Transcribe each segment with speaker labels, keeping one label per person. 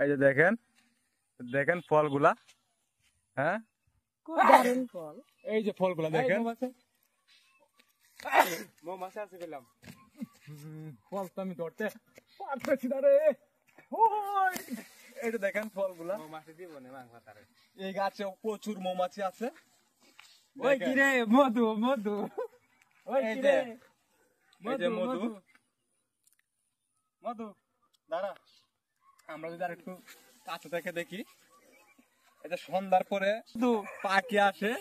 Speaker 1: এই যে দেখেন দেখেন ফলগুলা। হ্যাঁ
Speaker 2: দারুণ ফল।
Speaker 1: এই যে ফলগুলা দেখেন। ফল তো আমি ধরতে পারতেছি না রে। এই যে দেখেন ফলগুলা। এই গাছে প্রচুর মৌমাছি আছে।
Speaker 2: ওই কি রে মধু মধু, ওই
Speaker 1: এই
Speaker 2: কি
Speaker 1: যে
Speaker 2: রে
Speaker 1: এই যে
Speaker 2: মধু
Speaker 1: মধু।
Speaker 2: মধু মধু।
Speaker 1: দাঁড়া, আমরা যদি আর একটু কাছে থেকে দেখি। এটা সন্ধ্যার পরে পাখি আসে,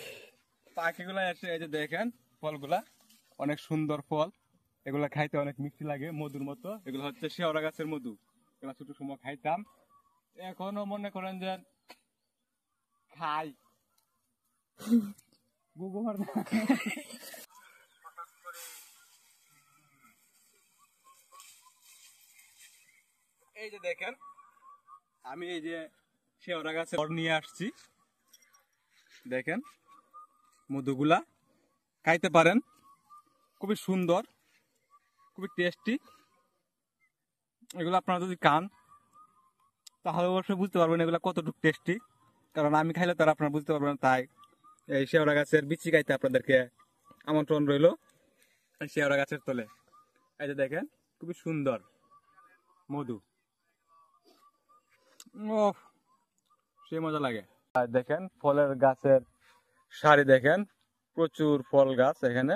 Speaker 1: পাখিগুলা এসে এই যে দেখেন ফলগুলা অনেক সুন্দর ফল। এগুলা খাইতে অনেক মিষ্টি লাগে, মধুর মতো। এগুলো হচ্ছে শেওড়া গাছের মধু। এগুলা ছোট সময় খাইতাম, এখনো মনে করেন যে খাই। এই যে দেখেন আমি এই যে শেওড়া গাছের ফল নিয়ে আসছি। দেখেন মধুগুলা খাইতে পারেন, খুবই সুন্দর, খুবই টেস্টি। এগুলো আপনারা যদি খান তাহলে অবশ্যই বুঝতে পারবেন এগুলো কতটুকু টেস্টি। কারণ আমি খাইলে তারা আপনারা বুঝতে পারবেন। তাই এই শেওড়া গাছের বিচি খাইতে আপনাদেরকে আমন্ত্রণ রইল শেওড়া গাছের তলে। এই যে দেখেন খুবই সুন্দর মধু, ও সে মজা লাগে। আর দেখেন ফলের গাছের সারি, দেখেন প্রচুর ফল গাছ এখানে।